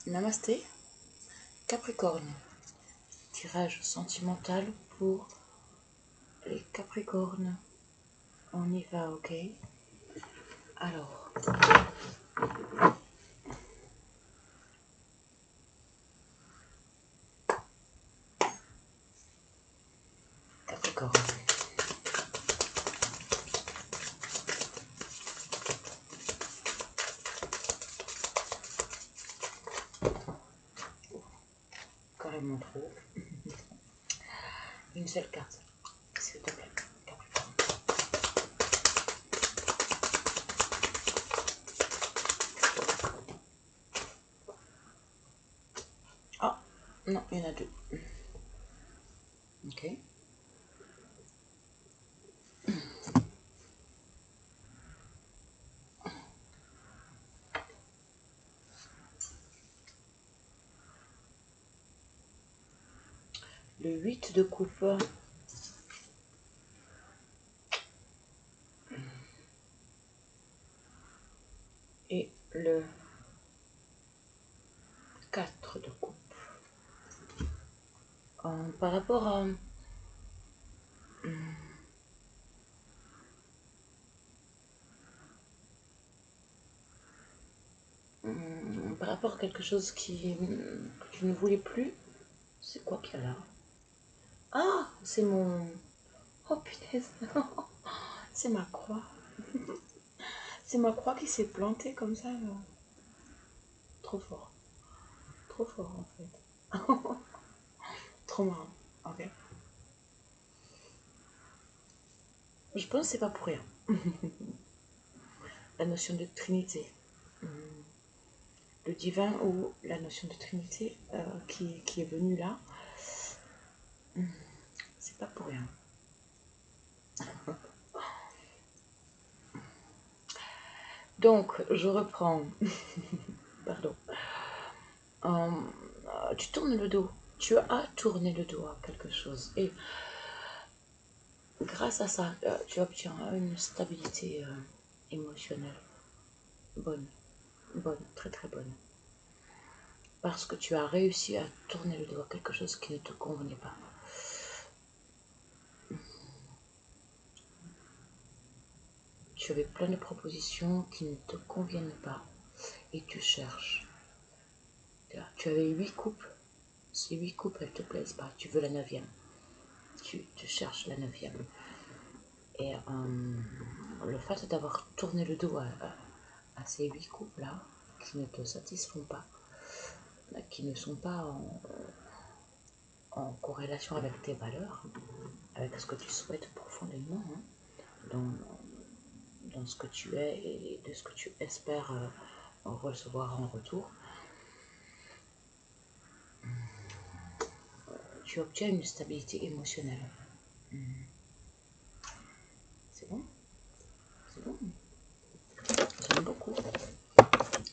Namasté, Capricorne. Tirage sentimental pour les Capricornes. On y va, ok? Alors, Capricorne. Carrément trop. Une seule carte, s'il te plaît, Capricorne. Ah, non, il y en a deux. Ok. Le 8 de coupe. Et le 4 de coupe. Par rapport à... par rapport à quelque chose que tu ne voulais plus, c'est quoi qu'il y a là? Ah, c'est mon... Oh punaise, c'est ma croix. C'est ma croix qui s'est plantée comme ça. Là. Trop fort. Trop fort en fait. Trop marrant. Ok. Je pense que c'est pas pour rien. La notion de Trinité. Le divin ou la notion de Trinité qui est venue là. C'est pas pour rien. Donc, je reprends. Pardon. Tu tournes le dos. Tu as tourné le dos à quelque chose. Et grâce à ça, tu obtiens une stabilité émotionnelle. Bonne. Bonne. Très très bonne. Parce que tu as réussi à tourner le dos à quelque chose qui ne te convenait pas. Tu avais plein de propositions qui ne te conviennent pas et tu cherches. Tu avais 8 coupes. Ces 8 coupes, elles ne te plaisent pas. Tu veux la 9e. Tu cherches la 9e. Et le fait d'avoir tourné le dos à ces 8 coupes-là, qui ne te satisfont pas, qui ne sont pas en corrélation avec tes valeurs, avec ce que tu souhaites profondément, hein, dans ce que tu es et de ce que tu espères recevoir en retour, tu obtiens une stabilité émotionnelle. C'est bon? C'est bon? J'aime beaucoup.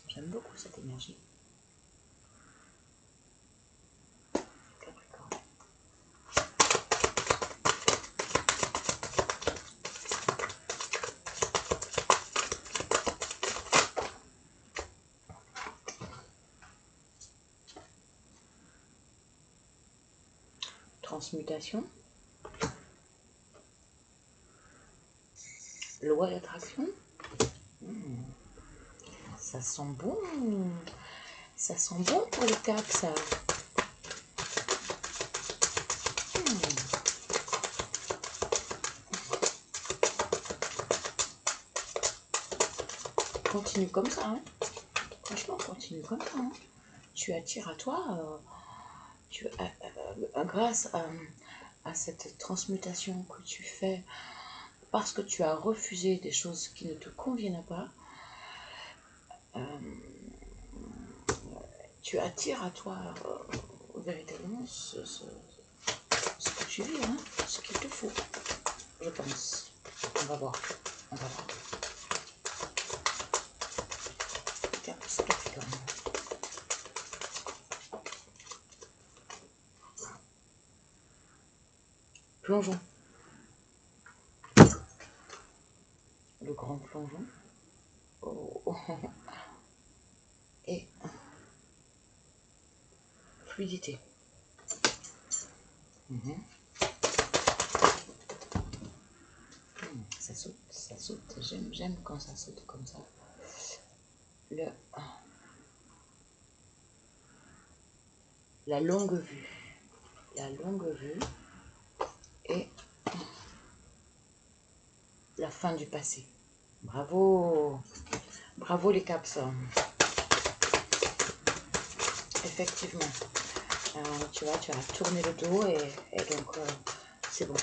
J'aime beaucoup cette énergie. Capricorne. Transmutation. Loi d'attraction. Ça sent bon. Ça sent bon pour les caps, ça. Continue comme ça, hein. Franchement, continue comme ça. Hein. Tu attires à toi, grâce à cette transmutation que tu fais, parce que tu as refusé des choses qui ne te conviennent pas, tu attires à toi véritablement ce que tu veux, hein, ce qu'il te faut, je pense. On va voir. On va voir. Capricorne. Plongeon. Le grand plongeon. Oh. Et fluidité. Ça saute, ça saute. J'aime quand ça saute comme ça. La longue vue. La longue vue et la fin du passé. Bravo. Bravo les caps. Effectivement. Tu vois, tu as tourné le dos et donc c'est bon.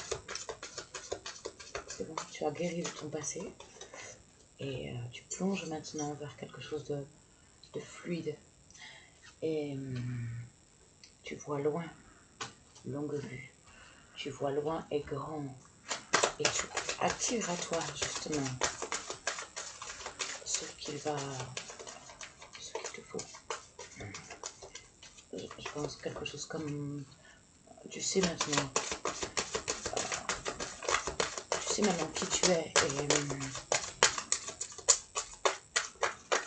C'est bon, tu as guéri de ton passé et tu plonges maintenant vers quelque chose de fluide. Et tu vois loin, longue vue. Tu vois loin et grand. Et tu attires à toi justement ce qu'il te faut. Je pense quelque chose comme, tu sais maintenant qui tu es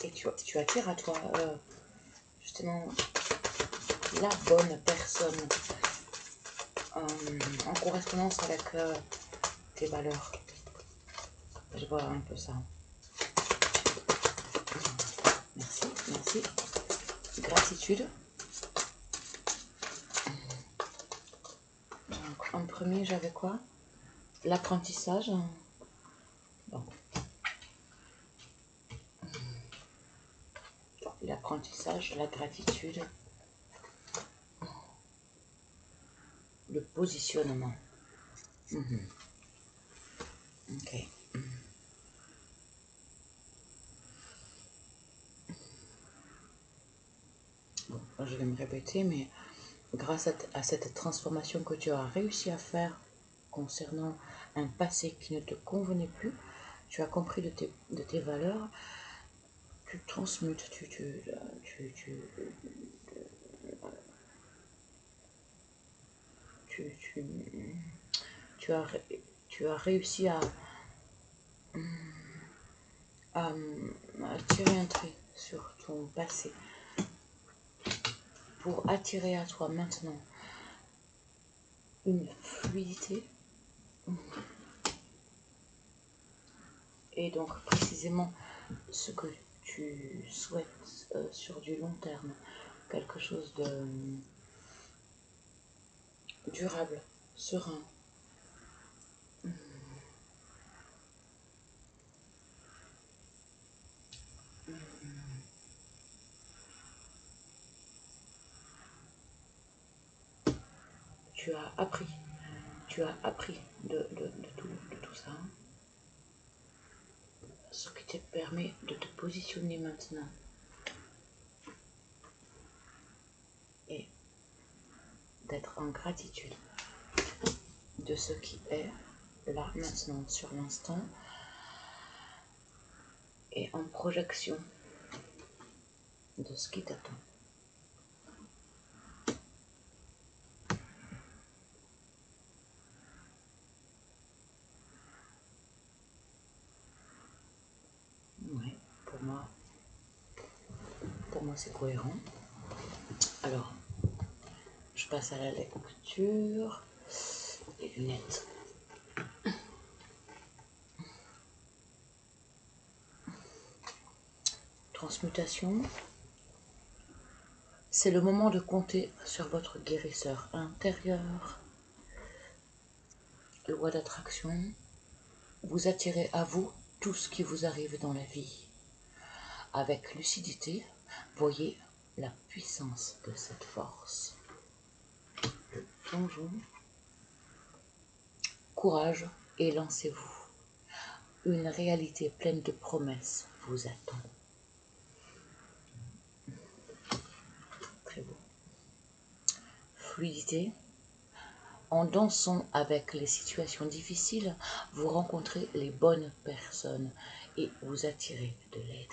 et tu attires à toi justement la bonne personne en correspondance avec tes valeurs. Je vois un peu ça. Merci, merci. Gratitude. Donc, en premier, j'avais quoi? L'apprentissage. Bon. L'apprentissage, la gratitude, le positionnement. Ok. Bon, je vais me répéter, mais grâce à cette transformation que tu as réussi à faire concernant un passé qui ne te convenait plus, tu as compris de tes valeurs, tu transmutes, tu as réussi à tirer un trait sur ton passé pour attirer à toi maintenant une fluidité et donc précisément ce que tu souhaites sur du long terme, quelque chose de durable, serein. Tu as appris de tout ça, ce qui te permet de te positionner maintenant et d'être en gratitude de ce qui est là maintenant sur l'instant et en projection de ce qui t'attend. Oui, pour moi c'est cohérent. Alors, je passe à la lecture. Les lunettes. Transmutation. C'est le moment de compter sur votre guérisseur intérieur. Loi d'attraction. Vous attirez à vous tout ce qui vous arrive dans la vie. Avec lucidité, voyez la puissance de cette force. Plongeons. Courage et lancez-vous. Une réalité pleine de promesses vous attend. Très beau. Fluidité. En dansant avec les situations difficiles, vous rencontrez les bonnes personnes et vous attirez de l'aide.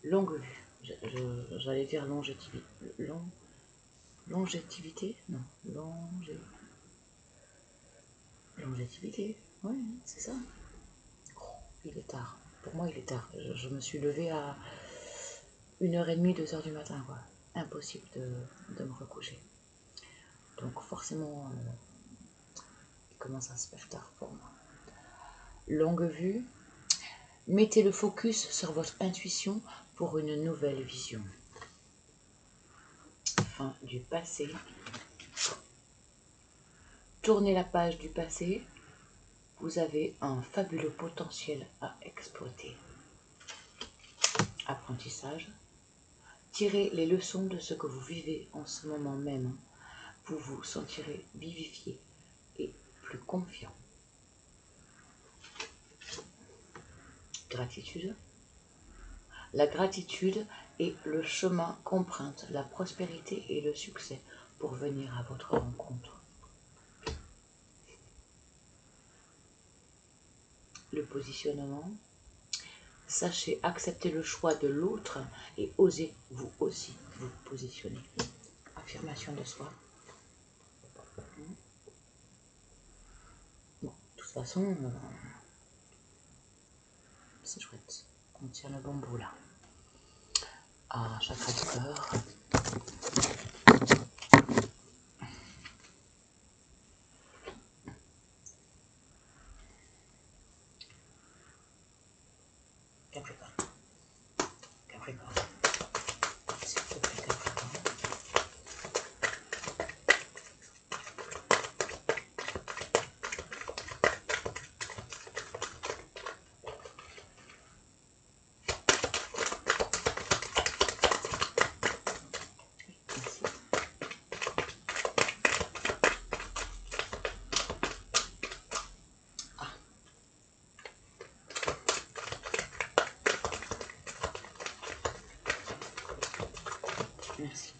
Longue vue. J'allais dire longévité. Longévité. Non. Longévité. Ouais, c'est ça. Oh, il est tard. Pour moi, il est tard. Je me suis levée à 1h30, 2h du matin, quoi. Impossible de me recoucher. Donc forcément, il commence à se faire tard pour moi. Longue vue, mettez le focus sur votre intuition pour une nouvelle vision. Fin du passé. Tournez la page du passé. Vous avez un fabuleux potentiel à exploiter. Apprentissage. Tirez les leçons de ce que vous vivez en ce moment même. Vous vous sentirez vivifié et plus confiant. Gratitude. La gratitude est le chemin qu'emprunte la prospérité et le succès pour venir à votre rencontre. Le positionnement. Sachez accepter le choix de l'autre et osez vous aussi vous positionner. Affirmation de soi. Bon, de toute façon, c'est chouette. On tient le bon bout là. Ah, chakra du cœur. Capricorne. Capricorne. S'il te plaît, Capricorne. Merci. Ah. Merci.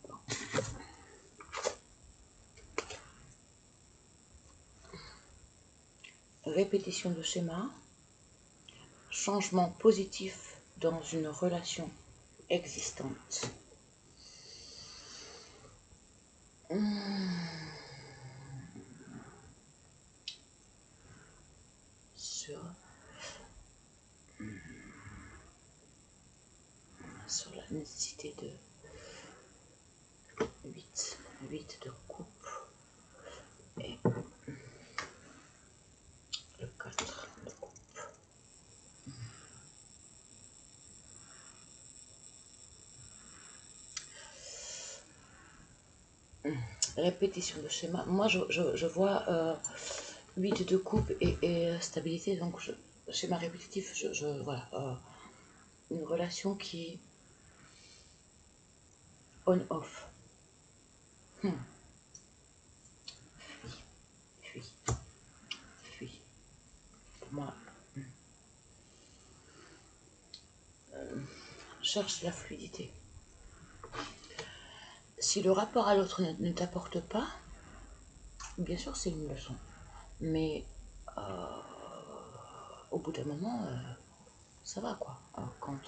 Bon. Répétition de schéma. Changement positif dans une relation existante. Sur la nécessité de 8 de coupe et le 4 de coupe. Répétition de schéma. Moi, je vois 8 de coupe et stabilité. Donc, schéma répétitif, voilà. Une relation qui on-off. Fuis. Pour moi, cherche la fluidité. Si le rapport à l'autre ne t'apporte pas, bien sûr, c'est une leçon. Mais au bout d'un moment, ça va quoi. Quand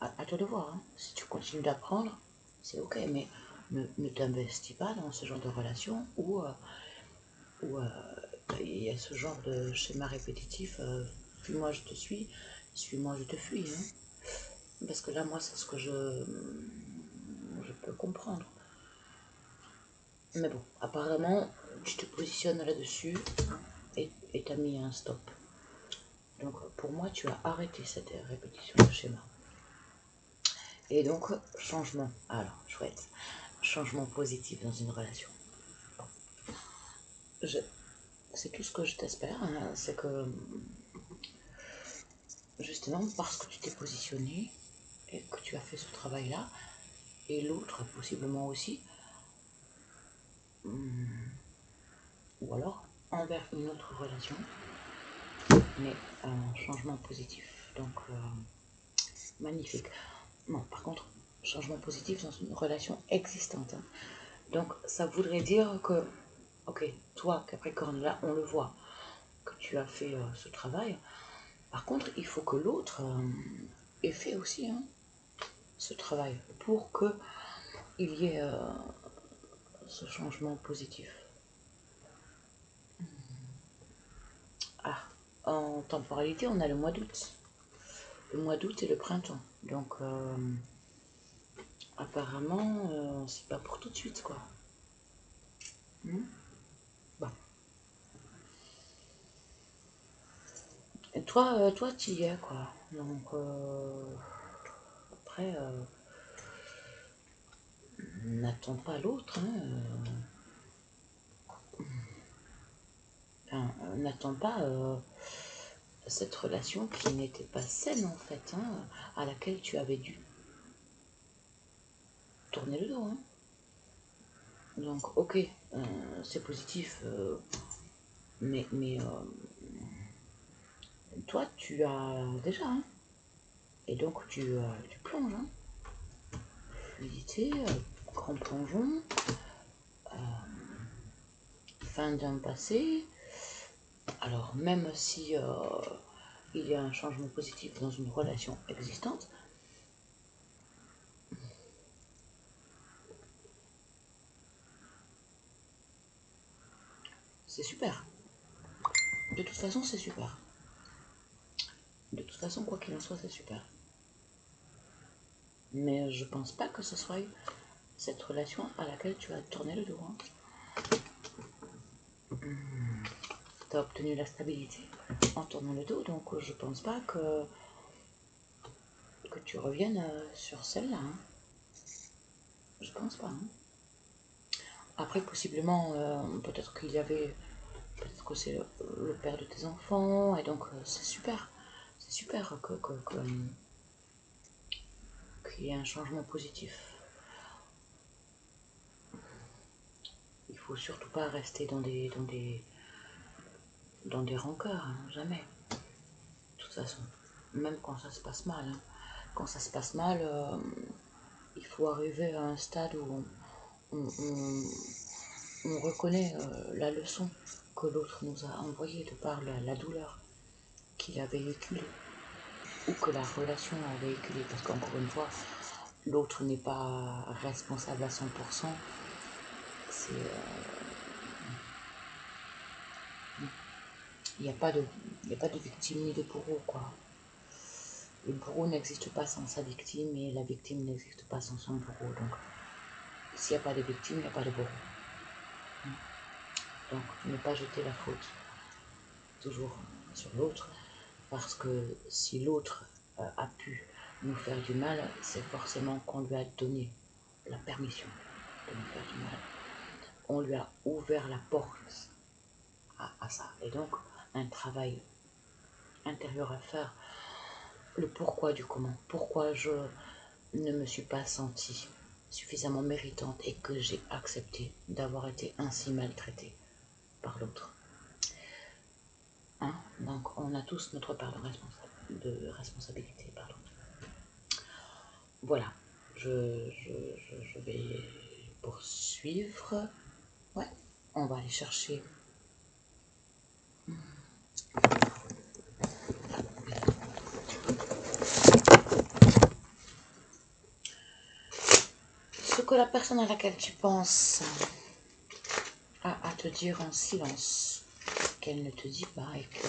à toi de voir, hein. Si tu continues d'apprendre, c'est ok, mais ne t'investis pas dans ce genre de relation où il y a ce genre de schéma répétitif. Fuis-moi, je te suis-moi, je te fuis. Hein. Parce que là, moi, c'est ce que je peux comprendre. Mais bon, apparemment, tu te positionnes là-dessus et tu as mis un stop. Donc, pour moi, tu as arrêté cette répétition de schéma. Et donc, changement. Alors, chouette. Changement positif dans une relation. C'est tout ce que je t'espère. Hein, c'est que, justement, parce que tu t'es positionné et que tu as fait ce travail-là, et l'autre possiblement aussi, ou alors envers une autre relation, mais un changement positif. Donc, magnifique. Non, par contre, changement positif dans une relation existante. Hein. Donc, ça voudrait dire que, ok, toi, Capricorne, là, on le voit, que tu as fait ce travail. Par contre, il faut que l'autre ait fait aussi hein, ce travail pour qu'il y ait ce changement positif. Ah, en temporalité, on a le mois d'août. le mois d'août et le printemps. Donc, apparemment, c'est pas pour tout de suite, quoi. Bon. Et toi, tu y es, quoi. Donc, après, n'attends pas l'autre, hein. Enfin, n'attends pas cette relation qui n'était pas saine, en fait, hein, à laquelle tu avais dû tourner le dos, hein. Donc, ok, c'est positif, mais toi, tu as déjà, hein, et donc tu plonges, hein. Fluidité, grand plongeon, fin d'un passé. Alors, même si il y a un changement positif dans une relation existante, c'est super. De toute façon, c'est super. De toute façon, quoi qu'il en soit, c'est super. Mais je pense pas que ce soit cette relation à laquelle tu as tourné le dos, hein. Tu as obtenu la stabilité en tournant le dos, donc je pense pas que tu reviennes sur celle-là, hein. Je pense pas, hein. Après, possiblement, peut-être qu'il y avait, peut-être que c'est le père de tes enfants, et donc c'est super qu'il y ait un changement positif. Il faut surtout pas rester dans des rancœurs, hein, jamais. De toute façon, même quand ça se passe mal, hein. Quand ça se passe mal, il faut arriver à un stade où on reconnaît la leçon que l'autre nous a envoyée de par la douleur qu'il a véhiculée ou que la relation a véhiculée. Parce qu'encore une fois, l'autre n'est pas responsable à 100%. Il n'y a pas de victime ni de bourreau, quoi. Le bourreau n'existe pas sans sa victime et la victime n'existe pas sans son bourreau. Donc, s'il n'y a pas de victime, il n'y a pas de bourreau. Donc, ne pas jeter la faute toujours sur l'autre, parce que si l'autre a pu nous faire du mal, c'est forcément qu'on lui a donné la permission de nous faire du mal. On lui a ouvert la porte à ça. Et donc, un travail intérieur à faire, le pourquoi du comment. Pourquoi je ne me suis pas sentie suffisamment méritante et que j'ai accepté d'avoir été ainsi maltraitée par l'autre. Hein? Donc, on a tous notre part de responsabilité. Pardon. Voilà, je vais poursuivre. Ouais, on va aller chercher ce que la personne à laquelle tu penses a à te dire en silence, qu'elle ne te dit pas et que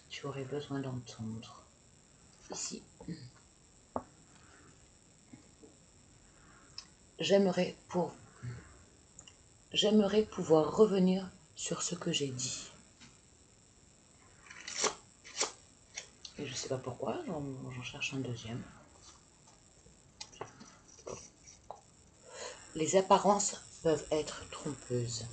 tu aurais besoin d'entendre. Ici. J'aimerais pouvoir revenir sur ce que j'ai dit. Et je ne sais pas pourquoi, j'en cherche un deuxième. Les apparences peuvent être trompeuses.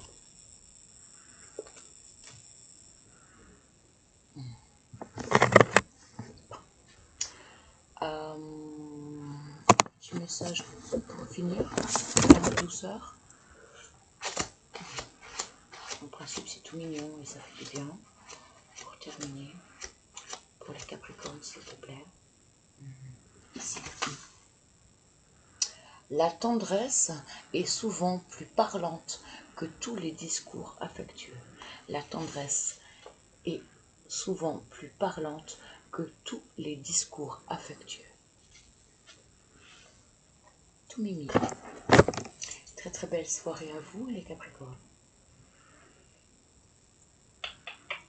Petit message pour finir, en douceur. En principe, c'est tout mignon et ça fait du bien. Pour terminer, pour les Capricornes, s'il te plaît. Ici. La tendresse est souvent plus parlante que tous les discours affectueux. La tendresse est souvent plus parlante que tous les discours affectueux. Tout mimi. Très très belle soirée à vous les Capricornes.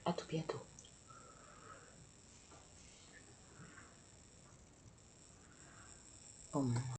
À tout bientôt. Oh,